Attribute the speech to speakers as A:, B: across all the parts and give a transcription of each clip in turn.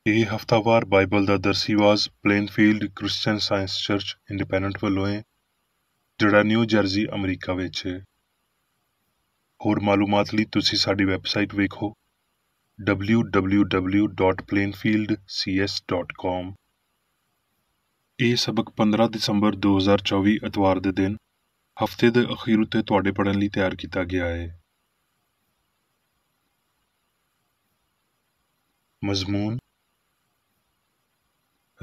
A: ਇਹ ਹਫ਼ਤਾਵਾਰ ਬਾਈਬਲ ਦਾ ਦਰਸੀਵਾਜ਼ Plainfield Christian Science Church Independent ਵੱਲੋਂ ਹੈ, ਜਿਹੜਾ ਨਿਊ ਜਰਜ਼ੀ ਅਮਰੀਕਾ ਵਿੱਚ ਹੈ। ਹੋਰ ਮਾਲੂਮਾਤ ਲਈ ਤੁਸੀਂ ਸਾਡੀ ਵੈਬਸਾਈਟ ਵੇਖੋ www.plainfieldcs.com। ਇਹ ਸਬਕ 15 ਦਸੰਬਰ 2024 ਐਤਵਾਰ ਦੇ ਦਿਨ ਹਫ਼ਤੇ ਦੇ ਅਖੀਰ ਉੱਤੇ ਤੁਹਾਡੇ ਪੜ੍ਹਨ ਲਈ ਤਿਆਰ ਕੀਤਾ ਗਿਆ ਹੈ। ਮਜ਼ਮੂਨ: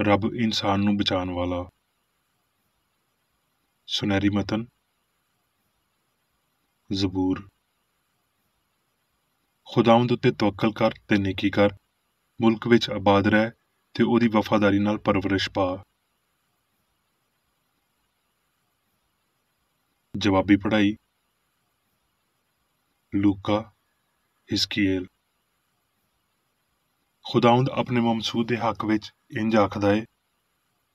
A: ਰੱਬ ਇਨਸਾਨ ਨੂੰ ਬਚਾਉਣ ਵਾਲਾ। ਸੁਨਹਿਰੀ ਮਤਨ: ਜ਼ਬੂਰ। ਖੁਦਾਵੰਦ ਉੱਤੇ ਤਵੱਕਲ ਕਰ ਤੇ ਨੇਕੀ ਕਰ, ਮੁਲਕ ਵਿੱਚ ਆਬਾਦ ਰਹਿ ਤੇ ਉਹਦੀ ਵਫ਼ਾਦਾਰੀ ਨਾਲ ਪਰਵਰਿਸ਼ ਪਾ। ਜਵਾਬੀ ਪੜ੍ਹਾਈ: ਲੂਕਾ, ਹਿਜ਼ਕੀਏਲ। ਖੁਦਾਵੰਦ ਆਪਣੇ ਮਮਸੂਦ ਦੇ ਹੱਕ ਵਿੱਚ ਇੰਝ ਆਖਦਾ ਏ,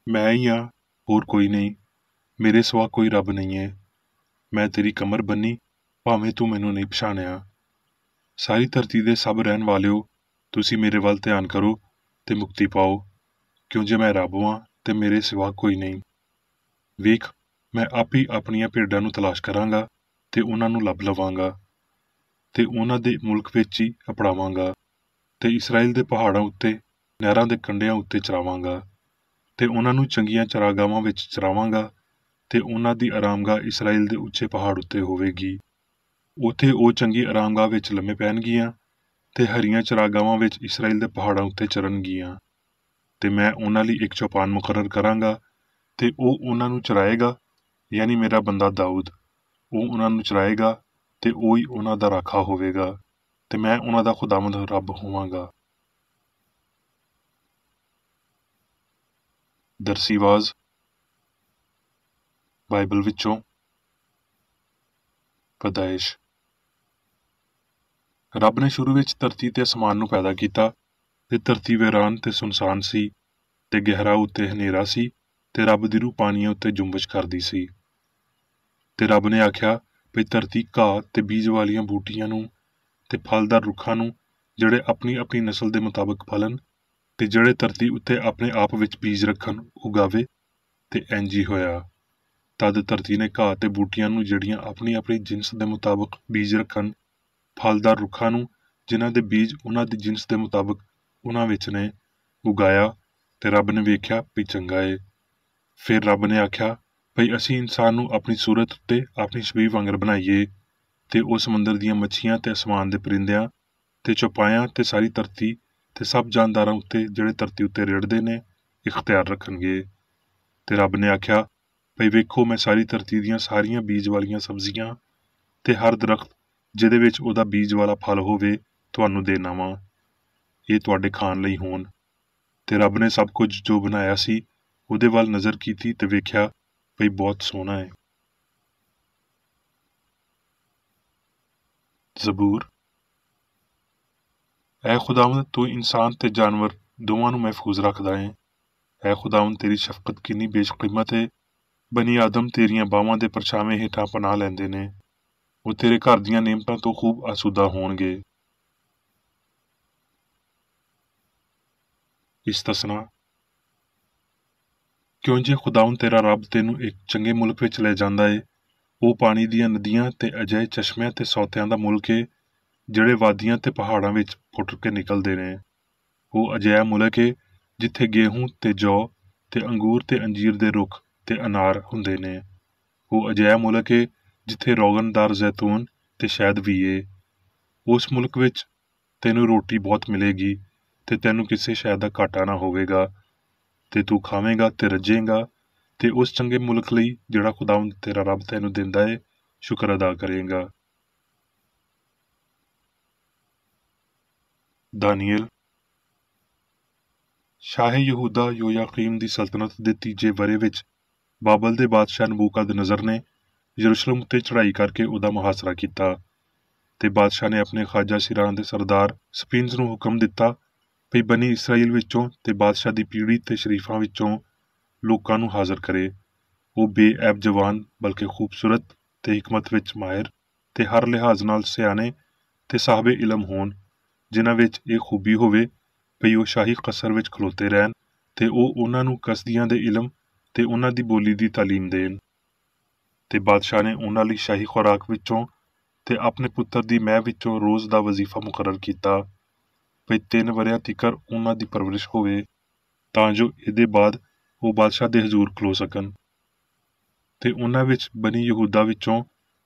A: ਮੈਂ ਹੀ ਹਾਂ, ਹੋਰ ਕੋਈ ਨਹੀਂ, ਮੇਰੇ ਸਿਵਾ ਕੋਈ ਰੱਬ ਨਹੀਂ ਹੈ। ਮੈਂ ਤੇਰੀ ਕਮਰ ਬੰਨੀ, ਭਾਵੇਂ ਤੂੰ ਮੈਨੂੰ ਨਹੀਂ ਪਛਾਣਿਆ। ਸਾਰੀ ਧਰਤੀ ਦੇ ਸਭ ਰਹਿਣ ਵਾਲਿਓ, ਤੁਸੀਂ ਮੇਰੇ ਵੱਲ ਧਿਆਨ ਕਰੋ ਤੇ ਮੁਕਤੀ ਪਾਓ, ਕਿਉਂ ਜੇ ਮੈਂ ਰੱਬ ਹਾਂ ਤੇ ਮੇਰੇ ਸਿਵਾ ਕੋਈ ਨਹੀਂ। ਵੇਖ, ਮੈਂ ਆਪ ਹੀ ਆਪਣੀਆਂ ਭੇਡਾਂ ਨੂੰ ਤਲਾਸ਼ ਕਰਾਂਗਾ ਤੇ ਉਹਨਾਂ ਨੂੰ ਲੱਭ ਲਵਾਂਗਾ ਤੇ ਉਹਨਾਂ ਦੇ ਮੁਲਕ ਵਿੱਚ ਹੀ ਅਪੜਾਵਾਂਗਾ ਤੇ ਇਸਰਾਏਲ ਦੇ ਪਹਾੜਾਂ ਉੱਤੇ, ਨਹਿਰਾਂ ਦੇ ਕੰਢਿਆਂ ਉੱਤੇ ਚਰਾਵਾਂਗਾ ਤੇ ਉਹਨਾਂ ਨੂੰ ਚੰਗੀਆਂ ਚਰਾਗਾਹਾਂ ਵਿੱਚ ਚਰਾਵਾਂਗਾ ਤੇ ਉਹਨਾਂ ਦੀ ਆਰਾਮਗਾਹ ਇਸਰਾਏਲ ਦੇ ਉੱਚੇ ਪਹਾੜ ਉੱਤੇ ਹੋਵੇਗੀ। ਉੱਥੇ ਉਹ ਚੰਗੀ ਆਰਾਮਗਾਹ ਵਿੱਚ ਲੰਮੇ ਪੈਣਗੀਆਂ ਤੇ ਹਰੀਆਂ ਚਰਾਗਾਹਾਂ ਵਿੱਚ ਇਸਰਾਏਲ ਦੇ ਪਹਾੜਾਂ ਉੱਤੇ ਚਰਨਗੀਆਂ। ਤੇ ਮੈਂ ਉਹਨਾਂ ਲਈ ਇੱਕ ਚੌਪਾਨ ਮੁਕਰਰ ਕਰਾਂਗਾ ਤੇ ਉਹ ਉਹਨਾਂ ਨੂੰ ਚਰਾਏਗਾ, ਯਾਨੀ ਮੇਰਾ ਬੰਦਾ ਦਾਊਦ। ਉਹ ਉਹਨਾਂ ਨੂੰ ਚਰਾਏਗਾ ਤੇ ਉਹ ਹੀ ਉਹਨਾਂ ਦਾ ਰਾਖਾ ਹੋਵੇਗਾ ਤੇ ਮੈਂ ਉਹਨਾਂ ਦਾ ਖੁਦਾਵੰਦ ਰੱਬ ਹੋਵਾਂਗਾ। ਦਰਸੀਵਾਜ਼ ਬਾਈਬਲ ਵਿੱਚੋਂ ਪੈਦਾਇਸ਼। ਰੱਬ ਨੇ ਸ਼ੁਰੂ ਵਿੱਚ ਧਰਤੀ ਤੇ ਅਸਮਾਨ ਨੂੰ ਪੈਦਾ ਕੀਤਾ ਤੇ ਧਰਤੀ ਵੀਰਾਨ ਤੇ ਸੁਨਸਾਨ ਸੀ ਤੇ ਗਹਿਰਾ ਉੱਤੇ ਹਨੇਰਾ ਸੀ ਤੇ ਰੱਬ ਦੀ ਰੂਹ ਪਾਣੀਆਂ ਉੱਤੇ ਜੁੰਬਸ਼ ਕਰਦੀ ਸੀ। ਤੇ ਰੱਬ ਨੇ ਆਖਿਆ ਭਈ ਧਰਤੀ ਘਾਹ ਤੇ ਬੀਜ ਵਾਲੀਆਂ ਬੂਟੀਆਂ ਨੂੰ ਤੇ ਫਲਦਾਰ ਰੁੱਖਾਂ ਨੂੰ, ਜਿਹੜੇ ਆਪਣੀ ਆਪਣੀ ਨਸਲ ਦੇ ਮੁਤਾਬਕ ਫਲਣ ਤੇ ਜਿਹੜੇ ਧਰਤੀ ਉੱਤੇ ਆਪਣੇ ਆਪ ਵਿੱਚ ਬੀਜ ਰੱਖਣ, ਉਗਾਵੇ। ਤੇ ਇੰਝ ਹੀ ਹੋਇਆ। ਤਦ ਧਰਤੀ ਨੇ ਘਾਹ ਤੇ ਬੂਟੀਆਂ ਨੂੰ, ਜਿਹੜੀਆਂ ਆਪਣੀ ਆਪਣੀ ਜਿਨਸ ਦੇ ਮੁਤਾਬਕ ਬੀਜ ਰੱਖਣ, ਫਲਦਾਰ ਰੁੱਖਾਂ ਨੂੰ, ਜਿਨ੍ਹਾਂ ਦੇ ਬੀਜ ਉਹਨਾਂ ਦੀ ਜਿਨਸ ਦੇ ਮੁਤਾਬਕ ਉਹਨਾਂ ਵਿੱਚ ਨੇ, ਉਗਾਇਆ। ਤੇ ਰੱਬ ਨੇ ਵੇਖਿਆ ਵੀ ਚੰਗਾ ਏ। ਫਿਰ ਰੱਬ ਨੇ ਆਖਿਆ ਭਈ ਅਸੀਂ ਇਨਸਾਨ ਨੂੰ ਆਪਣੀ ਸੂਰਤ ਉੱਤੇ ਆਪਣੀ ਛਵੀ ਵਾਂਗਰ ਬਣਾਈਏ ਤੇ ਉਹ ਸਮੁੰਦਰ ਦੀਆਂ ਮੱਛੀਆਂ ਤੇ ਅਸਮਾਨ ਦੇ ਪਰਿੰਦਿਆਂ ਤੇ ਚੌਪਾਇਆਂ ਤੇ ਸਾਰੀ ਧਰਤੀ ਤੇ ਸਭ ਜਾਨਦਾਰਾਂ ਉੱਤੇ, ਜਿਹੜੇ ਧਰਤੀ ਉੱਤੇ ਰਿੜਦੇ ਨੇ, ਇਖਤਿਆਰ ਰੱਖਣਗੇ। ਤੇ ਰੱਬ ਨੇ ਆਖਿਆ ਭਈ ਵੇਖੋ, ਮੈਂ ਸਾਰੀ ਧਰਤੀ ਦੀਆਂ ਸਾਰੀਆਂ ਬੀਜ ਵਾਲੀਆਂ ਸਬਜ਼ੀਆਂ ਤੇ ਹਰ ਦਰਖਤ ਜਿਹਦੇ ਵਿੱਚ ਉਹਦਾ ਬੀਜ ਵਾਲਾ ਫਲ ਹੋਵੇ ਤੁਹਾਨੂੰ ਦੇਣਾ ਵਾਂ, ਇਹ ਤੁਹਾਡੇ ਖਾਣ ਲਈ ਹੋਣ। ਤੇ ਰੱਬ ਨੇ ਸਭ ਕੁਝ ਜੋ ਬਣਾਇਆ ਸੀ ਉਹਦੇ ਵੱਲ ਨਜ਼ਰ ਕੀਤੀ ਤੇ ਵੇਖਿਆ ਭਈ ਬਹੁਤ ਸੋਹਣਾ ਹੈ। ਜ਼ਬੂਰ। ਐ ਖੁਦਾਵੰਦ, ਤੂੰ ਇਨਸਾਨ ਤੇ ਜਾਨਵਰ ਦੋਵਾਂ ਨੂੰ ਮਹਿਫੂਜ਼ ਰੱਖਦਾ ਹੈ। ਐ ਖੁਦਾਵੰਦ, ਤੇਰੀ ਸ਼ਫਕਤ ਕਿੰਨੀ ਬੇਸ਼ਕੀਮਤ ਹੈ। ਬਨੀ ਆਦਮ ਤੇਰੀਆਂ ਬਾਹਾਂ ਦੇ ਪਰਛਾਵੇਂ ਹੇਠਾਂ ਪਨਾਹ ਲੈਂਦੇ ਨੇ। ਉਹ ਤੇਰੇ ਘਰ ਦੀਆਂ ਨੇਮਤਾਂ ਤੋਂ ਖੂਬ ਆਸੂਦਾ ਹੋਣਗੇ। ਇਸਤਸਨਾ। ਕਿਉਂ ਜੇ ਖੁਦਾਵੰਦ ਤੇਰਾ ਰੱਬ ਤੈਨੂੰ ਇੱਕ ਚੰਗੇ ਮੁਲਕ ਵਿੱਚ ਲੈ ਜਾਂਦਾ ਏ। ਉਹ ਪਾਣੀ ਦੀਆਂ ਨਦੀਆਂ ਤੇ ਅਜਿਹੇ ਚਸ਼ਮਿਆਂ ਤੇ ਸੌਤਿਆਂ ਦਾ ਮੁਲਕ ਏ, ਜਿਹੜੇ ਵਾਦੀਆਂ ਤੇ ਪਹਾੜਾਂ ਵਿੱਚ ਫੁੱਟ ਕੇ ਨਿਕਲਦੇ ਨੇ। ਉਹ ਅਜਿਹਾ ਮੁਲਕ ਏ ਜਿੱਥੇ ਗੇਹੂੰ ਤੇ ਜੌ ਤੇ ਅੰਗੂਰ ਤੇ ਅੰਜੀਰ ਦੇ ਰੁੱਖ ਤੇ ਅਨਾਰ ਹੁੰਦੇ ਨੇ। ਉਹ ਅਜਿਹਾ ਮੁਲਕ ਏ ਜਿੱਥੇ ਰੋਗਨਦਾਰ ਜ਼ੈਤੂਨ ਤੇ ਸ਼ਹਿਦ ਵੀ ਏ। ਉਸ ਮੁਲਕ ਵਿੱਚ ਤੈਨੂੰ ਰੋਟੀ ਬਹੁਤ ਮਿਲੇਗੀ ਤੇ ਤੈਨੂੰ ਕਿਸੇ ਸ਼ੈ ਦਾ ਘਾਟਾ ਨਾ ਹੋਵੇਗਾ ਤੇ ਤੂੰ ਖਾਵੇਂਗਾ ਤੇ ਰੱਜੇਂਗਾ ਤੇ ਉਸ ਚੰਗੇ ਮੁਲਕ ਲਈ, ਜਿਹੜਾ ਖੁਦਾਵੰਦ ਤੇਰਾ ਰੱਬ ਤੈਨੂੰ ਦਿੰਦਾ ਏ, ਸ਼ੁਕਰ ਅਦਾ ਕਰੇਂਗਾ। ਦਾਨੀਏਲ। ਸ਼ਾਹ ਯਹੂਦਾ ਯੋਯਾਕੀਮ ਦੀ ਸਲਤਨਤ ਦੇ ਤੀਜੇ ਵਰ੍ਹੇ ਵਿੱਚ ਬਾਬਲ ਦੇ ਬਾਦਸ਼ਾਹ ਨਬੂਕਦਨਜ਼ਰ ਨੇ ਯਰੂਸ਼ਲਮ ਉੱਤੇ ਚੜ੍ਹਾਈ ਕਰਕੇ ਉਹਦਾ ਮੁਹਾਸਰਾ ਕੀਤਾ ਤੇ ਬਾਦਸ਼ਾਹ ਨੇ ਆਪਣੇ ਖਾਜਾ ਸਿਰਾਂ ਦੇ ਸਰਦਾਰ ਸਪੀਨਜ਼ ਨੂੰ ਹੁਕਮ ਦਿੱਤਾ ਭਈ ਬਨੀ ਇਸਰਾਈਲ ਵਿੱਚੋਂ ਤੇ ਬਾਦਸ਼ਾਹ ਦੀ ਪੀੜ੍ਹੀ ਤੇ ਸ਼ਰੀਫਾਂ ਵਿੱਚੋਂ ਲੋਕਾਂ ਨੂੰ ਹਾਜ਼ਰ ਕਰੇ। ਉਹ ਬੇਐਬ ਜਵਾਨ, ਬਲਕਿ ਖੂਬਸੂਰਤ ਤੇ ਹਿਕਮਤ ਵਿੱਚ ਮਾਹਿਰ ਤੇ ਹਰ ਲਿਹਾਜ਼ ਨਾਲ ਸਿਆਣੇ ਤੇ ਸਾਹਬੇ ਇਲਮ ਹੋਣ, ਜਿਨ੍ਹਾਂ ਵਿੱਚ ਇਹ ਖੂਬੀ ਹੋਵੇ ਭਈ ਉਹ ਸ਼ਾਹੀ ਕਸਰ ਵਿੱਚ ਖਲੋਤੇ ਰਹਿਣ ਤੇ ਉਹ ਉਹਨਾਂ ਨੂੰ ਕਸਦੀਆਂ ਦੇ ਇਲਮ ਤੇ ਉਹਨਾਂ ਦੀ ਬੋਲੀ ਦੀ ਤਾਲੀਮ ਦੇਣ। ਤੇ ਬਾਦਸ਼ਾਹ ਨੇ ਉਹਨਾਂ ਲਈ ਸ਼ਾਹੀ ਖੁਰਾਕ ਵਿੱਚੋਂ ਤੇ ਆਪਣੇ ਪੁੱਤਰ ਦੀ ਮਹਿ ਵਿੱਚੋਂ ਰੋਜ਼ ਦਾ ਵਜ਼ੀਫਾ ਮੁਕਰਰ ਕੀਤਾ ਭਈ 3 ਵਰ੍ਹਿਆਂ ਤੀਕਰ ਉਹਨਾਂ ਦੀ ਪਰਵਰਿਸ਼ ਹੋਵੇ, ਤਾਂ ਜੋ ਇਹਦੇ ਬਾਅਦ ਉਹ ਬਾਦਸ਼ਾਹ ਦੇ ਹਜ਼ੂਰ ਖਲੋ ਸਕਣ। ਤੇ ਉਹਨਾਂ ਵਿੱਚ ਬਨੀ ਯਹੂਦਾ ਵਿੱਚੋਂ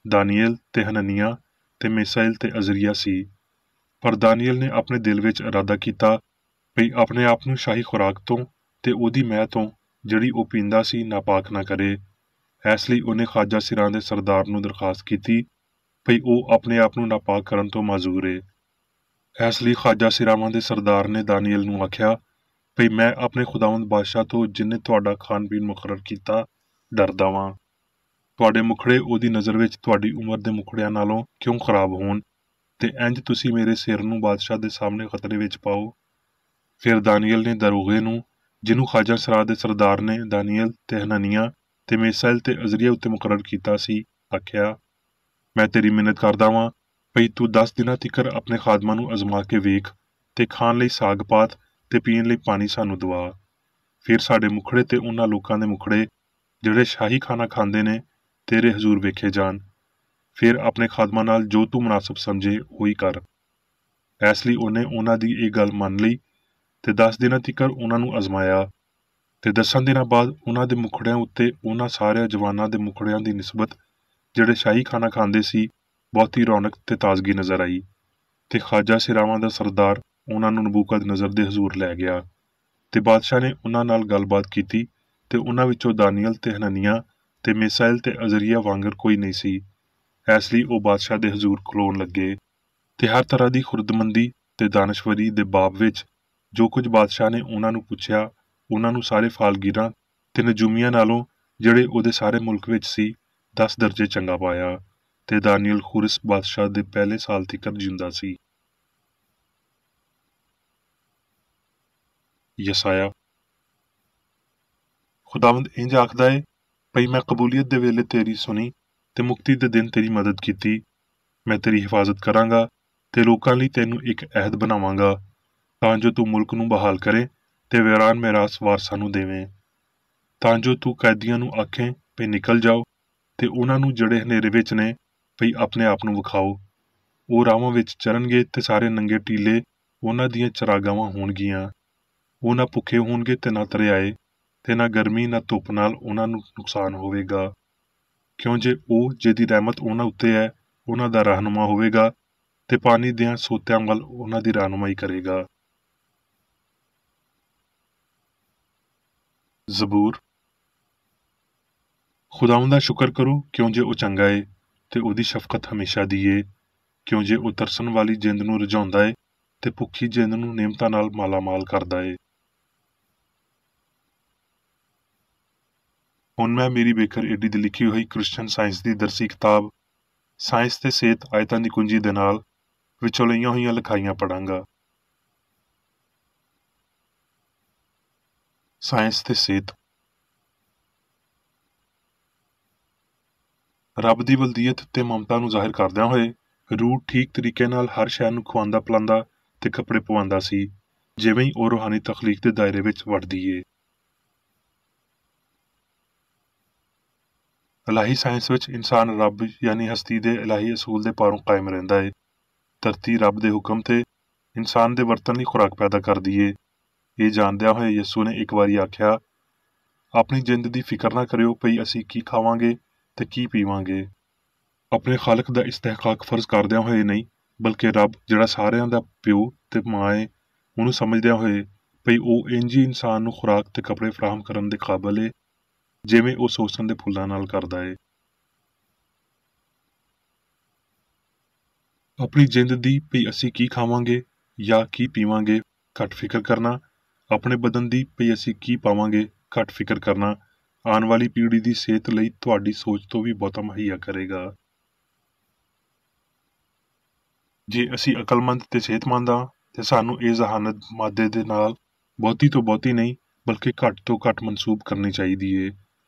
A: ਦਾਨੀਏਲ ਤੇ ਹਨਨੀਆ ਤੇ ਮਿਸਾਇਲ ਤੇ ਅਜ਼ਰੀਆ ਸੀ। ਪਰ ਦਾਨੀਏਲ ਨੇ ਆਪਣੇ ਦਿਲ ਵਿੱਚ ਇਰਾਦਾ ਕੀਤਾ ਭਈ ਆਪਣੇ ਆਪ ਨੂੰ ਸ਼ਾਹੀ ਖੁਰਾਕ ਤੋਂ ਤੇ ਉਹਦੀ ਮਹਿ ਤੋਂ ਜਿਹੜੀ ਉਹ ਪੀਂਦਾ ਸੀ ਨਾਪਾਕ ਨਾ ਕਰੇ। ਇਸ ਲਈ ਉਹਨੇ ਖਾਜਾ ਸਿਰਾਂ ਦੇ ਸਰਦਾਰ ਨੂੰ ਦਰਖਾਸਤ ਕੀਤੀ ਭਈ ਉਹ ਆਪਣੇ ਆਪ ਨੂੰ ਨਾਪਾਕ ਕਰਨ ਤੋਂ ਮਾਜ਼ੂਰ ਏ। ਇਸ ਲਈ ਖਾਜਾ ਸਿਰਾਵਾਂ ਦੇ ਸਰਦਾਰ ਨੇ ਦਾਨੀਏਲ ਨੂੰ ਆਖਿਆ ਭਈ ਮੈਂ ਆਪਣੇ ਖੁਦਾਵੰਦ ਬਾਦਸ਼ਾਹ ਤੋਂ ਜਿਨ੍ਹੇ ਤੁਹਾਡਾ ਖਾਣ ਪੀਣ ਮੁਕਰਰ ਕੀਤਾ ਡਰਦਾ ਵਾਂ। ਤੁਹਾਡੇ ਮੁਖੜੇ ਉਹਦੀ ਨਜ਼ਰ ਵਿੱਚ ਤੁਹਾਡੀ ਉਮਰ ਦੇ ਮੁਖੜਿਆਂ ਨਾਲੋਂ ਕਿਉਂ ਖਰਾਬ ਹੋਣ, ਤੇ ਇੰਜ ਤੁਸੀਂ ਮੇਰੇ ਸਿਰ ਨੂੰ ਬਾਦਸ਼ਾਹ ਦੇ ਸਾਹਮਣੇ ਖਤਰੇ ਵਿੱਚ ਪਾਓ। ਫਿਰ ਦਾਨੀਏਲ ਨੇ ਦਰੋਗੇ ਨੂੰ, ਜਿਹਨੂੰ ਖਾਜਾ ਸਿਰਾਂ ਦੇ ਸਰਦਾਰ ਨੇ ਦਾਨੀਏਲ ਤੇ ਹਨਨੀਆ ਤੇ ਮਿਸਾਇਲ ਤੇ ਅਜ਼ਰੀਆ ਉੱਤੇ ਮੁਕਰਰ ਕੀਤਾ ਸੀ, ਆਖਿਆ ਮੈਂ ਤੇਰੀ ਮਿੰਨਤ ਕਰਦਾ ਵਾਂ ਭਈ ਤੂੰ 10 ਦਿਨਾਂ ਤੀਕਰ ਆਪਣੇ ਖਾਦਮਾਂ ਨੂੰ ਅਜ਼ਮਾ ਕੇ ਵੇਖ ਤੇ ਖਾਣ ਲਈ ਸਾਗ ਪਾਤ ਤੇ ਪੀਣ ਲਈ ਪਾਣੀ ਸਾਨੂੰ ਦਵਾ। ਫਿਰ ਸਾਡੇ ਮੁਖੜੇ ਤੇ ਉਹਨਾਂ ਲੋਕਾਂ ਦੇ ਮੁਖੜੇ ਜਿਹੜੇ ਸ਼ਾਹੀ ਖਾਣਾ ਖਾਂਦੇ ਨੇ ਤੇਰੇ ਹਜ਼ੂਰ ਵੇਖੇ ਜਾਣ। ਫਿਰ ਆਪਣੇ ਖਾਦਮਾਂ ਨਾਲ ਜੋ ਤੂੰ ਮੁਨਾਸਬ ਸਮਝੇ ਉਹੀ ਕਰ। ਇਸ ਲਈ ਉਹਨੇ ਉਹਨਾਂ ਦੀ ਇਹ ਗੱਲ ਮੰਨ ਲਈ ਤੇ 10 ਦਿਨਾਂ ਤੀਕਰ ਉਹਨਾਂ ਨੂੰ ਅਜ਼ਮਾਇਆ ਤੇ 10 ਦਿਨਾਂ ਬਾਅਦ ਉਹਨਾਂ ਦੇ ਮੁਖੜਿਆਂ ਉੱਤੇ ਉਹਨਾਂ ਸਾਰਿਆਂ ਜਵਾਨਾਂ ਦੇ ਮੁਖੜਿਆਂ ਦੀ ਨਿਸਬਤ ਜਿਹੜੇ ਸ਼ਾਹੀ ਖਾਣਾ ਖਾਂਦੇ ਸੀ ਬਹੁਤੀ ਰੌਣਕ ਤੇ ਤਾਜ਼ਗੀ ਨਜ਼ਰ ਆਈ। ਤੇ ਖਾਜਾ ਸਿਰਾਵਾਂ ਦਾ ਸਰਦਾਰ ਉਹਨਾਂ ਨੂੰ ਨਬੂਕਦ ਨਜ਼ਰ ਦੇ ਹਜ਼ੂਰ ਲੈ ਗਿਆ ਤੇ ਬਾਦਸ਼ਾਹ ਨੇ ਉਹਨਾਂ ਨਾਲ ਗੱਲਬਾਤ ਕੀਤੀ ਤੇ ਉਹਨਾਂ ਵਿੱਚੋਂ ਦਾਨੀਏਲ ਤੇ ਹਨਨੀਆ ਤੇ ਮਿਸਾਇਲ ਤੇ ਅਜ਼ਰੀਆ ਵਾਂਗਰ ਕੋਈ ਨਹੀਂ ਸੀ। ਇਸ ਲਈ ਉਹ ਬਾਦਸ਼ਾਹ ਦੇ ਹਜ਼ੂਰ ਖਲੋਣ ਲੱਗੇ ਤੇ ਹਰ ਤਰ੍ਹਾਂ ਦੀ ਖੁਰਦਮੰਦੀ ਤੇ ਦਾਨਸ਼ਵਰੀ ਦੇ ਬਾਬ ਵਿੱਚ ਜੋ ਕੁਝ ਬਾਦਸ਼ਾਹ ਨੇ ਉਹਨਾਂ ਨੂੰ ਪੁੱਛਿਆ, ਉਹਨਾਂ ਨੂੰ ਸਾਰੇ ਫਾਲਗੀਰਾਂ ਤੇ ਨਜੂਮੀਆਂ ਨਾਲੋਂ ਜਿਹੜੇ ਉਹਦੇ ਸਾਰੇ ਮੁਲਕ ਵਿੱਚ ਸੀ 10 ਦਰਜੇ ਚੰਗਾ ਪਾਇਆ। ਤੇ ਦਾਨੀਏਲ ਖੁਰਸ ਬਾਦਸ਼ਾਹ ਦੇ ਪਹਿਲੇ ਸਾਲ ਤੀਕਰ ਜਿੰਦਾ ਸੀ। ਯਸਾਇਆ। ਖੁਦਾਵੰਦ ਇੰਜ ਆਖਦਾ ਏ ਭਈ ਮੈਂ ਕਬੂਲੀਅਤ ਦੇ ਵੇਲੇ ਤੇਰੀ ਸੁਣੀ ਤੇ ਮੁਕਤੀ ਦੇ ਦਿਨ ਤੇਰੀ ਮਦਦ ਕੀਤੀ। ਮੈਂ ਤੇਰੀ ਹਿਫਾਜ਼ਤ ਕਰਾਂਗਾ ਤੇ ਲੋਕਾਂ ਲਈ ਤੈਨੂੰ ਇੱਕ ਅਹਿਦ ਬਣਾਵਾਂਗਾ ਤਾਂ ਜੋ ਤੂੰ ਮੁਲਕ ਨੂੰ ਬਹਾਲ ਕਰੇ ਤੇ ਵੈਰਾਨ ਮਿਰਾਸ ਵਾਰਸਾਂ ਨੂੰ ਦੇਵੇਂ, ਤਾਂ ਜੋ ਤੂੰ ਕੈਦੀਆਂ ਨੂੰ ਆਖੇ ਭਈ ਨਿਕਲ ਜਾਓ ਤੇ ਉਹਨਾਂ ਨੂੰ ਜਿਹੜੇ ਹਨੇਰੇ ਵਿੱਚ ਨੇ ਭਈ ਆਪਣੇ ਆਪ ਨੂੰ ਵਿਖਾਓ। ਉਹ ਰਾਵਾਂ ਵਿੱਚ ਚਰਨਗੇ ਤੇ ਸਾਰੇ ਨੰਗੇ ਟੀਲੇ ਉਹਨਾਂ ਦੀਆਂ ਚਰਾਗਾਵਾਂ ਹੋਣਗੀਆਂ। ਉਹ ਨਾ ਭੁੱਖੇ ਹੋਣਗੇ ਤੇ ਨਾ ਤਰਿਆਏ ਤੇ ਨਾ ਗਰਮੀ ਨਾ ਧੁੱਪ ਨਾਲ ਉਹਨਾਂ ਨੂੰ ਨੁਕਸਾਨ ਹੋਵੇਗਾ, ਕਿਉਂ ਜੇ ਉਹ ਜਿਹਦੀ ਰਹਿਮਤ ਉਹਨਾਂ ਉੱਤੇ ਹੈ ਉਹਨਾਂ ਦਾ ਰਹਿਨੁਮਾ ਹੋਵੇਗਾ ਤੇ ਪਾਣੀ ਦਿਆਂ ਸੋਤਿਆਂ ਵੱਲ ਉਹਨਾਂ ਦੀ ਰਹਿਨੁਮਾਈ ਕਰੇਗਾ। ਜ਼ਬੂਰ। ਖੁਦਾਵੰਦ ਦਾ ਸ਼ੁਕਰ ਕਰੋ ਕਿਉਂ ਜੇ ਉਹ ਚੰਗਾ ਏ ਤੇ ਉਹਦੀ ਸ਼ਫਕਤ ਹਮੇਸ਼ਾ ਦੀ ਏ, ਕਿਉਂ ਜੇ ਉਹ ਤਰਸਣ ਵਾਲੀ ਜਿੰਦ ਨੂੰ ਰਜਾਉਂਦਾ ਏ ਤੇ ਭੁੱਖੀ ਜਿੰਦ ਨੂੰ ਨਿਮਤਾਂ ਨਾਲ ਮਾਲਾਮਾਲ ਕਰਦਾ ਏ। ਹੁਣ ਮੈਂ ਮੇਰੀ ਬੇਖਰ ਏਡੀ ਦੀ ਲਿਖੀ ਹੋਈ ਕ੍ਰਿਸਚਨ ਸਾਇੰਸ ਦੀ ਦਰਸੀ ਕਿਤਾਬ ਸਾਇੰਸ ਤੇ ਸਿਹਤ ਆਇਤਾਂ ਦੀ ਕੁੰਜੀ ਦੇ ਨਾਲ ਵਿੱਚੋਂ ਲਈਆਂ ਹੋਈਆਂ ਲਿਖਾਈਆਂ ਪੜਾਂਗਾ। ਸਾਇੰਸ ਤੇ ਸਿਹਤ। ਰੱਬ ਦੀ ਵਲਦੀਅਤ ਤੇ ਮਮਤਾ ਨੂੰ ਜ਼ਾਹਿਰ ਕਰਦਿਆਂ ਹੋਏ ਰੂਹ ਠੀਕ ਤਰੀਕੇ ਨਾਲ ਹਰ ਸ਼ੈ ਨੂੰ ਖਵਾਉਂਦਾ ਪਿਲਾਉਂਦਾ ਤੇ ਕੱਪੜੇ ਪਵਾਉਂਦਾ ਸੀ, ਜਿਵੇਂ ਹੀ ਉਹ ਰੂਹਾਨੀ ਤਖਲੀਕ ਦੇ ਦਾਇਰੇ ਵਿੱਚ ਵੜਦੀ ਏ। ਇਲਾਹੀ ਸਾਇੰਸ ਵਿੱਚ ਇਨਸਾਨ ਰੱਬ ਯਾਨੀ ਹਸਤੀ ਦੇ ਇਲਾਹੀ ਅਸੂਲ ਦੇ ਪਾਰੋਂ ਕਾਇਮ ਰਹਿੰਦਾ ਏ। ਧਰਤੀ ਰੱਬ ਦੇ ਹੁਕਮ ਤੇ ਇਨਸਾਨ ਦੇ ਵਰਤਨ ਲਈ ਖੁਰਾਕ ਪੈਦਾ ਕਰਦੀ ਏ। ਇਹ ਜਾਣਦਿਆਂ ਹੋਏ ਯਿਸੂ ਨੇ ਇੱਕ ਵਾਰੀ ਆਖਿਆ, ਆਪਣੀ ਜਿੰਦ ਦੀ ਫਿਕਰ ਨਾ ਕਰਿਓ ਭਈ ਅਸੀਂ ਕੀ ਖਾਵਾਂਗੇ ਤੇ ਕੀ ਪੀਵਾਂਗੇ। ਆਪਣੇ ਖਾਲਕ ਦਾ ਇਸਤਹਿਕਾਕ ਫਰਜ਼ ਕਰਦਿਆਂ ਹੋਏ ਨਹੀਂ, ਬਲਕਿ ਰੱਬ ਜਿਹੜਾ ਸਾਰਿਆਂ ਦਾ ਪਿਓ ਤੇ ਮਾਂ ਏ ਉਹਨੂੰ ਸਮਝਦਿਆਂ ਹੋਏ ਭਈ ਉਹ ਇੰਜ ਹੀ ਇਨਸਾਨ ਨੂੰ ਖੁਰਾਕ ਤੇ ਕੱਪੜੇ ਫਰਾਹਮ ਕਰਨ ਦੇ ਕਾਬਲ ਏ ਜਿਵੇਂ ਉਹ ਸੋਸਨ ਦੇ ਫੁੱਲਾਂ ਨਾਲ ਕਰਦਾ ਏ। ਆਪਣੀ ਜਿੰਦ ਦੀ ਭਈ ਅਸੀਂ ਕੀ ਖਾਵਾਂਗੇ ਜਾਂ ਕੀ ਪੀਵਾਂਗੇ ਘੱਟ ਫਿਕਰ ਕਰਨਾ, ਆਪਣੇ ਬਦਨ ਦੀ ਭਈ ਅਸੀਂ ਕੀ ਪਾਵਾਂਗੇ ਘੱਟ ਫਿਕਰ ਕਰਨਾ ਆਉਣ ਵਾਲੀ ਪੀੜ੍ਹੀ ਦੀ ਸਿਹਤ ਲਈ ਤੁਹਾਡੀ ਸੋਚ ਤੋਂ ਵੀ ਬਹੁਤਾ ਮੁਹੱਈਆ ਕਰੇਗਾ। ਜੇ ਅਸੀਂ ਅਕਲਮੰਦ ਤੇ ਸਿਹਤਮੰਦ ਹਾਂ ਤੇ ਸਾਨੂੰ ਇਹ ਜ਼ਹਾਨਤ ਮਾਦੇ ਦੇ ਨਾਲ ਬਹੁਤੀ ਤੋਂ ਬਹੁਤੀ ਨਹੀਂ ਬਲਕਿ ਘੱਟ ਤੋਂ ਘੱਟ ਮਨਸੂਬ ਕਰਨੀ ਚਾਹੀਦੀ ਏ।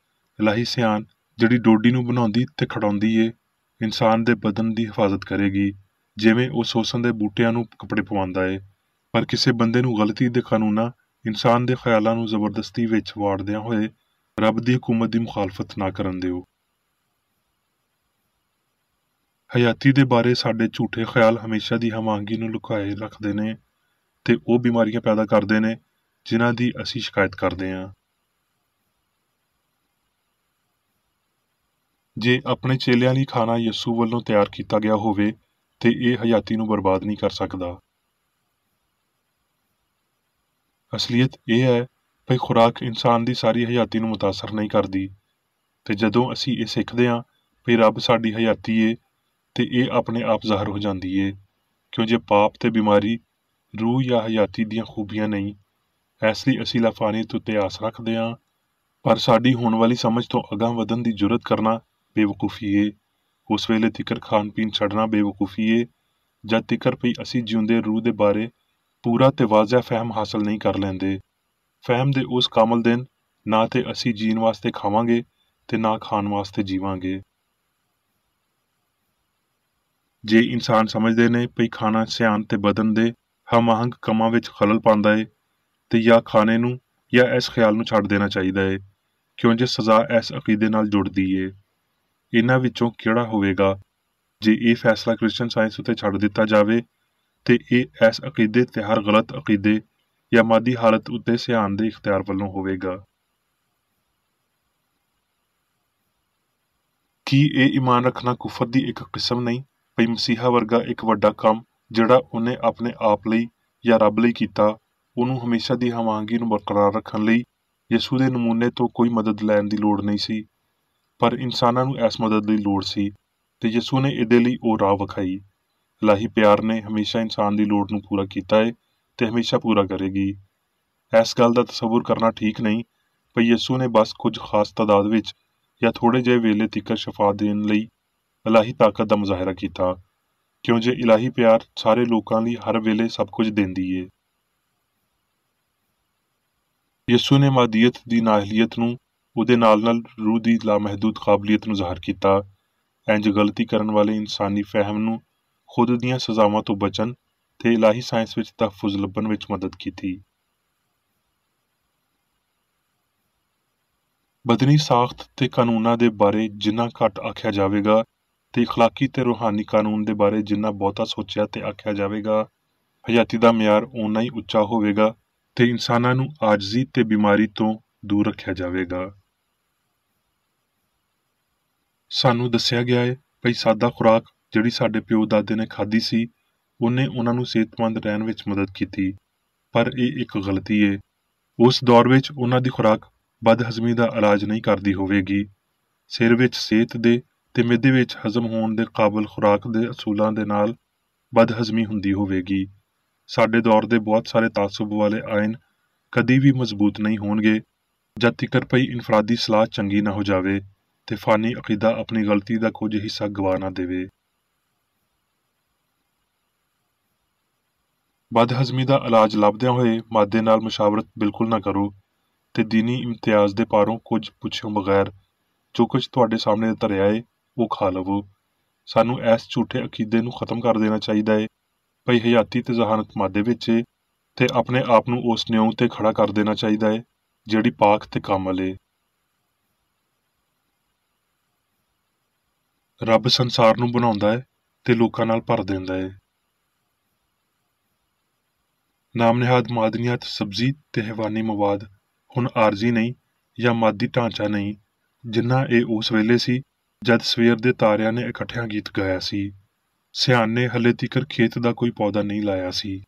A: ਇਲਾਹੀ ਸਿਆਣ ਜਿਹੜੀ ਡੋਡੀ ਨੂੰ ਬਣਾਉਂਦੀ ਤੇ ਖੜਾਉਂਦੀ ਏ ਇਨਸਾਨ ਦੇ ਬਦਨ ਦੀ ਹਿਫਾਜ਼ਤ ਕਰੇਗੀ, ਜਿਵੇਂ ਉਹ ਸੋਸਨ ਦੇ ਬੂਟਿਆਂ ਨੂੰ ਕੱਪੜੇ ਪਵਾਉਂਦਾ ਏ ਪਰ ਕਿਸੇ ਬੰਦੇ ਨੂੰ ਗਲਤੀ ਦੇ ਕਾਨੂੰਨਾਂ, ਇਨਸਾਨ ਦੇ ਖਿਆਲਾਂ ਨੂੰ ਜ਼ਬਰਦਸਤੀ ਵਿੱਚ ਵਾੜਦਿਆਂ ਹੋਏ ਰੱਬ ਦੀ ਹਕੂਮਤ ਦੀ ਮੁਖਾਲਫਤ ਨਾ ਕਰਨ ਦਿਓ। ਹਯਾਤੀ ਦੇ ਬਾਰੇ ਸਾਡੇ ਝੂਠੇ ਖਿਆਲ ਹਮੇਸ਼ਾ ਦੀ ਹਮਾਂਗੀ ਨੂੰ ਲੁਕਾਏ ਰੱਖਦੇ ਨੇ ਤੇ ਉਹ ਬਿਮਾਰੀਆਂ ਪੈਦਾ ਕਰਦੇ ਨੇ ਜਿਨ੍ਹਾਂ ਦੀ ਅਸੀਂ ਸ਼ਿਕਾਇਤ ਕਰਦੇ ਹਾਂ। ਜੇ ਆਪਣੇ ਚੇਲਿਆਂ ਲਈ ਖਾਣਾ ਯਿਸੂ ਵੱਲੋਂ ਤਿਆਰ ਕੀਤਾ ਗਿਆ ਹੋਵੇ ਤੇ ਇਹ ਹਯਾਤੀ ਨੂੰ ਬਰਬਾਦ ਨਹੀਂ ਕਰ ਸਕਦਾ। ਅਸਲੀਅਤ ਇਹ ਹੈ ਕਿ ਖੁਰਾਕ ਇਨਸਾਨ ਦੀ ਸਾਰੀ ਹਯਾਤੀ ਨੂੰ ਮੁਤਾਸਰ ਨਹੀਂ ਕਰਦੀ, ਤੇ ਜਦੋਂ ਅਸੀਂ ਇਹ ਸਿੱਖਦੇ ਹਾਂ ਕਿ ਰੱਬ ਸਾਡੀ ਹਯਾਤੀ ਏ ਤੇ ਇਹ ਆਪਣੇ ਆਪ ਜ਼ਾਹਰ ਹੋ ਜਾਂਦੀ ਏ, ਕਿਉਂ ਜੇ ਪਾਪ ਤੇ ਬਿਮਾਰੀ ਰੂਹ ਜਾਂ ਹਯਾਤੀ ਦੀਆਂ ਖੂਬੀਆਂ ਨਹੀਂ, ਇਸ ਲਈ ਅਸੀਂ ਲਾਫਾਨੀਅਤ ਉੱਤੇ ਆਸ ਰੱਖਦੇ ਹਾਂ। ਪਰ ਸਾਡੀ ਹੋਣ ਵਾਲੀ ਸਮਝ ਤੋਂ ਅਗਾਂਹ ਵਧਣ ਦੀ ਜੁਰਤ ਕਰਨਾ ਬੇਵਕੂਫੀ ਏ। ਉਸ ਵੇਲੇ ਤਿਕਰ ਖਾਣ ਪੀਣ ਛੱਡਣਾ ਬੇਵਕੂਫੀ ਏ ਜਦ ਤਿਕਰ ਪਈ ਅਸੀਂ ਜਿਉਂਦੇ ਰੂਹ ਦੇ ਬਾਰੇ ਪੂਰਾ ਤੇ ਵਾਜ਼ਿਹ ਫਹਿਮ ਹਾਸਲ ਨਹੀਂ ਕਰ ਲੈਂਦੇ। ਫਹਿਮ ਦੇ ਉਸ ਕਾਮਲ ਦਿਨ ਨਾ ਤੇ ਅਸੀਂ ਜੀਣ ਵਾਸਤੇ ਖਾਵਾਂਗੇ ਤੇ ਨਾ ਖਾਣ ਵਾਸਤੇ ਜੀਵਾਂਗੇ। ਜੇ ਇਨਸਾਨ ਸਮਝਦੇ ਨੇ ਕਿ ਖਾਣਾ ਸਿਆਣ ਤੇ ਬਦਨ ਦੇ ਹਮਾਹੰਗ ਕੰਮਾਂ ਵਿੱਚ ਖਲਲ ਪਾਉਂਦਾ ਏ ਤੇ ਜਾਂ ਖਾਣੇ ਨੂੰ ਜਾਂ ਇਸ ਖਿਆਲ ਨੂੰ ਛੱਡ ਦੇਣਾ ਚਾਹੀਦਾ ਏ, ਕਿਉਂ ਜੇ ਸਜ਼ਾ ਇਸ ਅਕੀਦੇ ਨਾਲ ਜੁੜਦੀ ਏ। ਇਹਨਾਂ ਵਿੱਚੋਂ ਕਿਹੜਾ ਹੋਵੇਗਾ ਜੇ ਇਹ ਫੈਸਲਾ ਕ੍ਰਿਸਚਨ ਸਾਇੰਸ ਉੱਤੇ ਛੱਡ ਦਿੱਤਾ ਜਾਵੇ ਤੇ ਇਹ ਇਸ ਅਕੀਦੇ ਤੇ ਹਰ ਗਲਤ ਅਕੀਦੇ ਜਾਂ ਮਾਦੀ ਹਾਲਤ ਉੱਤੇ ਸਿਆਣ ਦੇ ਇਖਤਿਆਰ ਵੱਲੋਂ ਹੋਵੇਗਾ। ਕੀ ਇਹ ਈਮਾਨ ਰੱਖਣਾ ਕੁਫਰ ਦੀ ਇੱਕ ਕਿਸਮ ਨਹੀਂ ਭਈ ਮਸੀਹਾ ਵਰਗਾ ਇੱਕ ਵੱਡਾ ਕੰਮ ਜਿਹੜਾ ਉਹਨੇ ਆਪਣੇ ਆਪ ਲਈ ਜਾਂ ਰੱਬ ਲਈ ਕੀਤਾ, ਉਹਨੂੰ ਹਮੇਸ਼ਾ ਦੀ ਹਮਾਂਗੀ ਨੂੰ ਬਰਕਰਾਰ ਰੱਖਣ ਲਈ ਯਿਸੂ ਦੇ ਨਮੂਨੇ ਤੋਂ ਕੋਈ ਮਦਦ ਲੈਣ ਦੀ ਲੋੜ ਨਹੀਂ ਸੀ, ਪਰ ਇਨਸਾਨਾਂ ਨੂੰ ਇਸ ਮਦਦ ਦੀ ਲੋੜ ਸੀ ਤੇ ਯਿਸੂ ਨੇ ਇਹਦੇ ਲਈ ਉਹ ਰਾਹ ਵਿਖਾਈ। ਇਲਾਹੀ ਪਿਆਰ ਨੇ ਹਮੇਸ਼ਾ ਇਨਸਾਨ ਦੀ ਲੋੜ ਨੂੰ ਪੂਰਾ ਕੀਤਾ ਹੈ ਤੇ ਹਮੇਸ਼ਾ ਪੂਰਾ ਕਰੇਗੀ। ਇਸ ਗੱਲ ਦਾ ਤਸੱਵੁਰ ਕਰਨਾ ਠੀਕ ਨਹੀਂ ਪਰ ਯਿਸੂ ਨੇ ਬਸ ਕੁਝ ਖਾਸ ਤਾਦਾਦ ਵਿੱਚ ਜਾਂ ਥੋੜੇ ਜਿਹੇ ਵੇਲੇ ਤੀਕਰ ਸ਼ਫਾ ਦੇਣ ਲਈ ਇਲਾਹੀ ਤਾਕਤ ਦਾ ਮੁਜ਼ਾਹਰਾ ਕੀਤਾ, ਕਿਉਂ ਜੇ ਇਲਾਹੀ ਪਿਆਰ ਸਾਰੇ ਲੋਕਾਂ ਲਈ ਹਰ ਵੇਲੇ ਸਭ ਕੁਝ ਦਿੰਦੀ ਏ। ਯਿਸੂ ਨੇ ਮਾਦੀਅਤ ਦੀ ਨਾਹਲੀਅਤ ਨੂੰ ਉਹਦੇ ਨਾਲ ਰੂਹ ਦੀ ਲਾਮਹਿਦੂਦ ਕਾਬਲੀਅਤ ਨੂੰ ਜ਼ਾਹਰ ਕੀਤਾ। ਇੰਜ ਗਲਤੀ ਕਰਨ ਵਾਲੇ ਇਨਸਾਨੀ ਫਹਿਮ ਨੂੰ ਖੁਦ ਦੀਆਂ ਸਜ਼ਾਵਾਂ ਤੋਂ ਬਚਣ ਤੇ ਇਲਾਹੀ ਸਾਇੰਸ ਵਿੱਚ ਤਹਫੁਜ਼ ਲੱਭਣ ਵਿੱਚ ਮਦਦ ਕੀਤੀ। ਬਦਨੀ ਸਾਖਤ ਤੇ ਕਾਨੂੰਨਾਂ ਦੇ ਬਾਰੇ ਜਿੰਨਾ ਘੱਟ ਆਖਿਆ ਜਾਵੇਗਾ ਤੇ ਅਖਲਾਕੀ ਤੇ ਰੂਹਾਨੀ ਕਾਨੂੰਨ ਦੇ ਬਾਰੇ ਜਿੰਨਾ ਬਹੁਤਾ ਸੋਚਿਆ ਤੇ ਆਖਿਆ ਜਾਵੇਗਾ, ਹਯਾਤੀ ਦਾ ਮਿਆਰ ਓਨਾ ਹੀ ਉੱਚਾ ਹੋਵੇਗਾ ਤੇ ਇਨਸਾਨਾਂ ਨੂੰ ਆਜਜ਼ੀ ਤੇ ਬਿਮਾਰੀ ਤੋਂ ਦੂਰ ਰੱਖਿਆ ਜਾਵੇਗਾ। ਸਾਨੂੰ ਦੱਸਿਆ ਗਿਆ ਹੈ ਭਈ ਸਾਦਾ ਖੁਰਾਕ ਜਿਹੜੀ ਸਾਡੇ ਪਿਓ ਦਾਦੇ ਨੇ ਖਾਧੀ ਸੀ ਉਹਨੇ ਉਹਨਾਂ ਨੂੰ ਸਿਹਤਮੰਦ ਰਹਿਣ ਵਿੱਚ ਮਦਦ ਕੀਤੀ, ਪਰ ਇਹ ਇੱਕ ਗਲਤੀ ਏ। ਉਸ ਦੌਰ ਵਿੱਚ ਉਹਨਾਂ ਦੀ ਖੁਰਾਕ ਬਦਹਜ਼ਮੀ ਦਾ ਇਲਾਜ ਨਹੀਂ ਕਰਦੀ ਹੋਵੇਗੀ। ਸਿਰ ਵਿੱਚ ਸਿਹਤ ਦੇ ਤੇ ਮਿਹਦੇ ਵਿੱਚ ਹਜ਼ਮ ਹੋਣ ਦੇ ਕਾਬਲ ਖੁਰਾਕ ਦੇ ਅਸੂਲਾਂ ਦੇ ਨਾਲ ਬਦਹਜ਼ਮੀ ਹੁੰਦੀ ਹੋਵੇਗੀ। ਸਾਡੇ ਦੌਰ ਦੇ ਬਹੁਤ ਸਾਰੇ ਤਾਸੁਬ ਵਾਲੇ ਆਇਨ ਕਦੀ ਵੀ ਮਜ਼ਬੂਤ ਨਹੀਂ ਹੋਣਗੇ ਜਦ ਤੀਕਰ ਪਈ ਇਨਫਰਾਦੀ ਸਲਾਹ ਚੰਗੀ ਨਾ ਹੋ ਜਾਵੇ ਤੇ ਫਾਨੀ ਅਕੀਦਾ ਆਪਣੀ ਗਲਤੀ ਦਾ ਕੁਝ ਹਿੱਸਾ ਗਵਾ ਨਾ ਦੇਵੇ। ਬਦਹਜ਼ਮੀ ਦਾ ਇਲਾਜ ਲੱਭਦਿਆਂ ਹੋਏ ਮਾਦੇ ਨਾਲ ਮੁਸ਼ਾਵਰਤ ਬਿਲਕੁਲ ਨਾ ਕਰੋ ਤੇ ਦੀਨੀ ਇਮਤਿਆਜ਼ ਦੇ ਪਾਰੋਂ ਕੁਝ ਪੁੱਛਿਓ ਬਗੈਰ ਜੋ ਕੁਝ ਤੁਹਾਡੇ ਸਾਹਮਣੇ ਧਰਿਆ ਏ ਉਹ ਖਾ ਲਵੋ। ਸਾਨੂੰ ਇਸ ਝੂਠੇ ਅਕੀਦੇ ਨੂੰ ਖਤਮ ਕਰ ਦੇਣਾ ਚਾਹੀਦਾ ਏ ਭਈ ਹਯਾਤੀ ਤੇ ਜ਼ਹਾਨਤ ਮਾਦੇ ਵਿੱਚ ਏ ਤੇ ਆਪਣੇ ਆਪ ਨੂੰ ਉਸ ਨਿਉ ਤੇ ਖੜਾ ਕਰ ਦੇਣਾ ਚਾਹੀਦਾ ਏ ਜਿਹੜੀ ਪਾਕ ਤੇ ਕਾਮਲ ਏ। ਰੱਬ ਸੰਸਾਰ ਨੂੰ ਬਣਾਉਂਦਾ ਹੈ ਤੇ ਲੋਕਾਂ ਨਾਲ ਭਰ ਦਿੰਦਾ ਹੈ। ਨਾਮਨਿਹਾਦ ਮਾਦਨੀਅਤ ਸਬਜ਼ੀ ਤੇ ਹੈਵਾਨੀ ਮਵਾਦ ਹੁਣ ਆਰਜ਼ੀ ਨਹੀਂ ਜਾਂ ਮਾਦੀ ਢਾਂਚਾ ਨਹੀਂ ਜਿੰਨਾ ਇਹ ਉਸ ਵੇਲੇ ਸੀ ਜਦ ਸਵੇਰ ਦੇ ਤਾਰਿਆਂ ਨੇ ਇਕੱਠਿਆਂ ਗੀਤ ਗਾਇਆ ਸੀ। ਸਿਆਣ ਨੇ ਹਲੇ ਤੀਕਰ ਖੇਤ ਦਾ ਕੋਈ ਪੌਦਾ ਨਹੀਂ ਲਾਇਆ ਸੀ।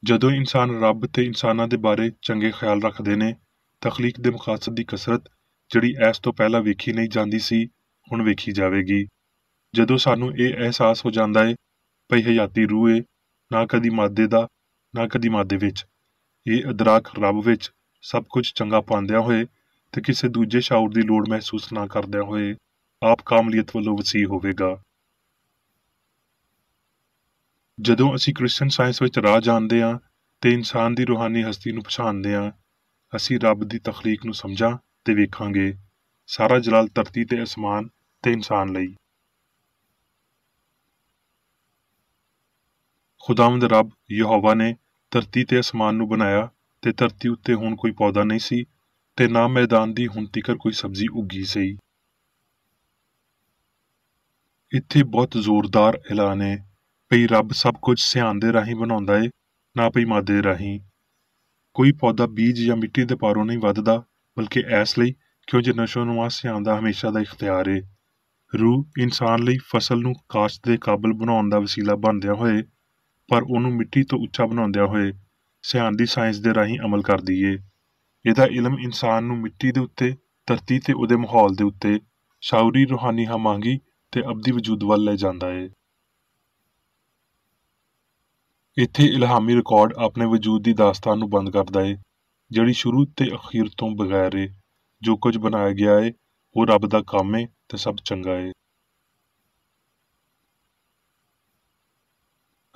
A: ਜਦੋਂ ਇਨਸਾਨ ਰੱਬ ਤੇ ਇਨਸਾਨਾਂ ਦੇ ਬਾਰੇ ਚੰਗੇ ਖਿਆਲ ਰੱਖਦੇ ਨੇ, ਤਖਲੀਕ ਦੇ ਮਕਾਸਦ ਦੀ ਕਸਰਤ ਜਿਹੜੀ ਇਸ ਤੋਂ ਪਹਿਲਾਂ ਵੇਖੀ ਨਹੀਂ ਜਾਂਦੀ ਸੀ ਹੁਣ ਵੇਖੀ ਜਾਵੇਗੀ। ਜਦੋਂ ਸਾਨੂੰ ਇਹ ਅਹਿਸਾਸ ਹੋ ਜਾਂਦਾ ਏ ਭਈ ਹਯਾਤੀ ਰੂਹ ਏ, ਨਾ ਕਦੀ ਮਾਦੇ ਦਾ ਨਾ ਕਦੀ ਮਾਦੇ ਵਿੱਚ, ਇਹ ਅਦਰਾਕ ਰੱਬ ਵਿੱਚ ਸਭ ਕੁਝ ਚੰਗਾ ਪਾਉਂਦਿਆਂ ਹੋਏ ਤੇ ਕਿਸੇ ਦੂਜੇ ਸ਼ਾਉਰ ਦੀ ਲੋੜ ਮਹਿਸੂਸ ਨਾ ਕਰਦਿਆਂ ਹੋਏ ਆਪ ਕਾਮਲੀਅਤ ਵੱਲੋਂ ਵਸੀਹ ਹੋਵੇਗਾ। ਜਦੋਂ ਅਸੀਂ ਕ੍ਰਿਸਚਨ ਸਾਇੰਸ ਵਿੱਚ ਰਾਹ ਜਾਣਦੇ ਹਾਂ ਤੇ ਇਨਸਾਨ ਦੀ ਰੂਹਾਨੀ ਹਸਤੀ ਨੂੰ ਪਛਾਣਦੇ ਹਾਂ, ਅਸੀਂ ਰੱਬ ਦੀ ਤਖਲੀਕ ਨੂੰ ਸਮਝਾਂ ਤੇ ਵੇਖਾਂਗੇ। ਸਾਰਾ ਜਲਾਲ ਧਰਤੀ ਤੇ ਅਸਮਾਨ ਤੇ ਇਨਸਾਨ ਲਈ। ਖੁਦਾਵੰਦ ਰੱਬ ਯਹੋਵਾ ਨੇ ਧਰਤੀ ਤੇ ਅਸਮਾਨ ਨੂੰ ਬਣਾਇਆ ਤੇ ਧਰਤੀ ਉੱਤੇ ਹੁਣ ਕੋਈ ਪੌਦਾ ਨਹੀਂ ਸੀ ਤੇ ਨਾ ਮੈਦਾਨ ਦੀ ਹੁਣ ਤੀਕਰ ਕੋਈ ਸਬਜ਼ੀ ਉੱਗੀ ਸੀ। ਇੱਥੇ ਬਹੁਤ ਜ਼ੋਰਦਾਰ ਐਲਾਨ ਹੈ ਭਈ ਰੱਬ ਸਭ ਕੁਝ ਸਿਆਣ ਦੇ ਰਾਹੀਂ ਬਣਾਉਂਦਾ ਏ, ਨਾ ਭਈ ਮਾਦੇ ਰਾਹੀਂ। ਕੋਈ ਪੌਦਾ ਬੀਜ ਜਾਂ ਮਿੱਟੀ ਦੇ ਪਾਰੋਂ ਨਹੀਂ ਵੱਧਦਾ, ਬਲਕਿ ਇਸ ਲਈ ਕਿਉਂ ਜੇ ਨਸ਼ੋ-ਨੁਮਾ ਸਿਆਣ ਦਾ ਹਮੇਸ਼ਾ ਦਾ ਇਖਤਿਆਰ ਏ। ਰੂਹ ਇਨਸਾਨ ਲਈ ਫਸਲ ਨੂੰ ਕਾਸ਼ਤ ਦੇ ਕਾਬਲ ਬਣਾਉਣ ਦਾ ਵਸੀਲਾ ਬਣਦਿਆਂ ਹੋਏ, ਪਰ ਉਹਨੂੰ ਮਿੱਟੀ ਤੋਂ ਉੱਚਾ ਬਣਾਉਂਦਿਆਂ ਹੋਏ ਸਿਆਣ ਦੀ ਸਾਇੰਸ ਦੇ ਰਾਹੀਂ ਅਮਲ ਕਰਦੀ ਏ। ਇਹਦਾ ਇਲਮ ਇਨਸਾਨ ਨੂੰ ਮਿੱਟੀ ਦੇ ਉੱਤੇ, ਧਰਤੀ ਤੇ ਉਹਦੇ ਮਾਹੌਲ ਦੇ ਉੱਤੇ ਸ਼ਾਉਰੀ ਰੂਹਾਨੀ ਹਮਾਂਗੀ ਤੇ ਅਬਦੀ ਵਜੂਦ ਵੱਲ ਲੈ ਜਾਂਦਾ ਏ। ਇੱਥੇ ਇਲਹਾਮੀ ਰਿਕਾਰਡ ਆਪਣੇ ਵਜੂਦ ਦੀ ਦਾਸਤਾਨ ਨੂੰ ਬੰਦ ਕਰਦਾ ਏ, ਜਿਹੜੀ ਸ਼ੁਰੂ ਤੇ ਅਖੀਰ ਤੋਂ ਬਗੈਰ ਏ। ਜੋ ਕੁਝ ਬਣਾਇਆ ਗਿਆ ਏ ਉਹ ਰੱਬ ਦਾ ਕੰਮ ਏ ਤੇ ਸਭ ਚੰਗਾ ਏ।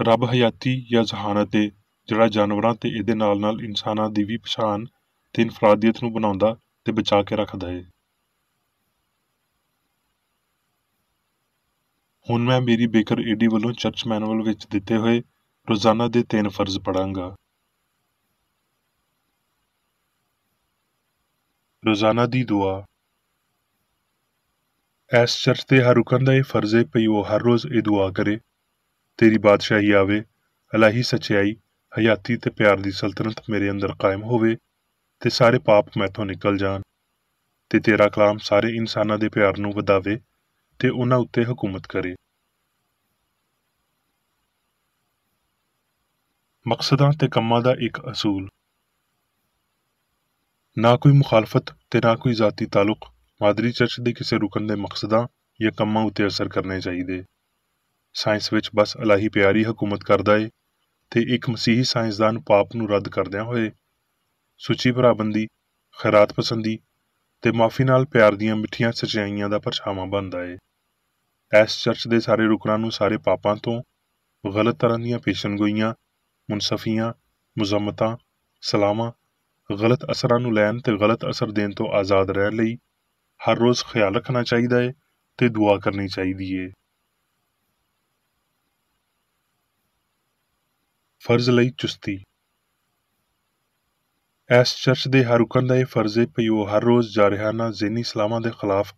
A: ਰੱਬ ਹਯਾਤੀ ਜਾਂ ਜ਼ਹਾਨਤ ਏ, ਜਿਹੜਾ ਜਾਨਵਰਾਂ ਤੇ ਇਹਦੇ ਨਾਲ ਨਾਲ ਇਨਸਾਨਾਂ ਦੀ ਵੀ ਪਛਾਣ ਤੇ ਇਨਫਰਾਦੀਅਤ ਨੂੰ ਬਣਾਉਂਦਾ ਤੇ ਬਚਾ ਕੇ ਰੱਖਦਾ ਏ। ਹੁਣ ਮੈਂ ਮੇਰੀ ਬੇਕਰ ਏਡੀ ਵੱਲੋਂ ਚਰਚ ਮੈਨੂਅਲ ਵਿੱਚ ਦਿੱਤੇ ਹੋਏ ਰੋਜ਼ਾਨਾ ਦੇ 3 ਫਰਜ਼ ਪੜਾਂਗਾ। ਰੋਜ਼ਾਨਾ ਦੀ ਦੁਆ। ਇਸ ਚਰਚ ਦੇ ਹਰ ਰੁਕਨ ਦਾ ਇਹ ਫਰਜ਼ ਏ ਭਈ ਉਹ ਹਰ ਰੋਜ਼ ਇਹ ਦੁਆ ਕਰੇ, ਤੇਰੀ ਬਾਦਸ਼ਾਹੀ ਆਵੇ, ਇਲਾਹੀ ਸੱਚਾਈ, ਹਯਾਤੀ ਤੇ ਪਿਆਰ ਦੀ ਸਲਤਨਤ ਮੇਰੇ ਅੰਦਰ ਕਾਇਮ ਹੋਵੇ ਤੇ ਸਾਰੇ ਪਾਪ ਮੈਥੋਂ ਨਿਕਲ ਜਾਣ, ਤੇ ਤੇਰਾ ਕਲਾਮ ਸਾਰੇ ਇਨਸਾਨਾਂ ਦੇ ਪਿਆਰ ਨੂੰ ਵਧਾਵੇ ਤੇ ਉਹਨਾਂ ਉੱਤੇ ਹਕੂਮਤ ਕਰੇ। ਮਕਸਦਾਂ ਤੇ ਕੰਮਾਂ ਦਾ ਇੱਕ ਅਸੂਲ। ਨਾ ਕੋਈ ਮੁਖਾਲਫਤ ਤੇ ਨਾ ਕੋਈ ਜ਼ਾਤੀ ਤਾਲੁਕ ਮਾਦਰੀ ਚਰਚ ਦੇ ਕਿਸੇ ਰੁਕਨ ਦੇ ਮਕਸਦਾਂ ਜਾਂ ਕੰਮਾਂ ਉੱਤੇ ਅਸਰ ਕਰਨੇ ਚਾਹੀਦੇ। ਸਾਇੰਸ ਵਿੱਚ ਬਸ ਇਲਾਹੀ ਪਿਆਰ ਹੀ ਹਕੂਮਤ ਕਰਦਾ ਏ ਤੇ ਇੱਕ ਮਸੀਹੀ ਸਾਇੰਸਦਾਨ ਪਾਪ ਨੂੰ ਰੱਦ ਕਰਦਿਆਂ ਹੋਏ ਸੁੱਚੀ ਭਰਾਬੰਦੀ, ਖੈਰਾਤ ਪਸੰਦੀ ਤੇ ਮਾਫੀ ਨਾਲ ਪਿਆਰ ਦੀਆਂ ਮਿੱਠੀਆਂ ਸਚਾਈਆਂ ਦਾ ਪਰਛਾਵਾਂ ਬਣਦਾ ਏ। ਇਸ ਚਰਚ ਦੇ ਸਾਰੇ ਰੁਕਨਾਂ ਨੂੰ ਸਾਰੇ ਪਾਪਾਂ ਤੋਂ, ਗਲਤ ਤਰ੍ਹਾਂ ਦੀਆਂ ਪੇਸ਼ਨਗੋਈਆਂ, ਮੁਨਸਫੀਆਂ, ਮੁਜ਼ੰਮਤਾਂ, ਸਲਾਮਾਂ, ਗਲਤ ਅਸਰਾਂ ਨੂੰ ਲੈਣ ਤੇ ਗਲਤ ਅਸਰ ਦੇਣ ਤੋਂ ਆਜ਼ਾਦ ਰਹਿਣ ਲਈ ਹਰ ਰੋਜ਼ ਖਿਆਲ ਰੱਖਣਾ ਚਾਹੀਦਾ ਏ ਤੇ ਦੁਆ ਕਰਨੀ ਚਾਹੀਦੀ ਏ। ਫਰਜ਼ ਲਈ ਚੁਸਤੀ। ਇਸ ਚਰਚ ਦੇ ਹਰ ਰੁਕਨ ਦਾ ਇਹ ਫਰਜ਼ ਏ ਭਈ ਉਹ ਹਰ ਰੋਜ਼ ਜਾਰਿਹਾਨਾ ਜ਼ਹਿਨੀ ਸਲਾਮਾਂ ਦੇ ਖਿਲਾਫ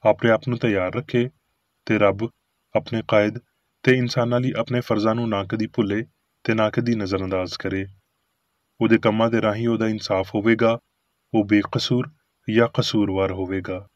A: ਆਪਣੇ ਆਪ ਨੂੰ ਤਿਆਰ ਰੱਖੇ ਤੇ ਰੱਬ, ਆਪਣੇ ਕਾਇਦ ਤੇ ਇਨਸਾਨਾਂ ਲਈ ਆਪਣੇ ਫਰਜ਼ਾਂ ਨੂੰ ਨਾ ਕਦੀ ਭੁੱਲੇ ਤੇ ਨਾ ਕਦੀ ਨਜ਼ਰਅੰਦਾਜ਼ ਕਰੇ। ਉਹਦੇ ਕੰਮਾਂ ਦੇ ਰਾਹੀਂ ਉਹਦਾ ਇਨਸਾਫ ਹੋਵੇਗਾ, ਉਹ ਬੇਕਸੂਰ ਜਾਂ ਕਸੂਰਵਾਰ ਹੋਵੇਗਾ।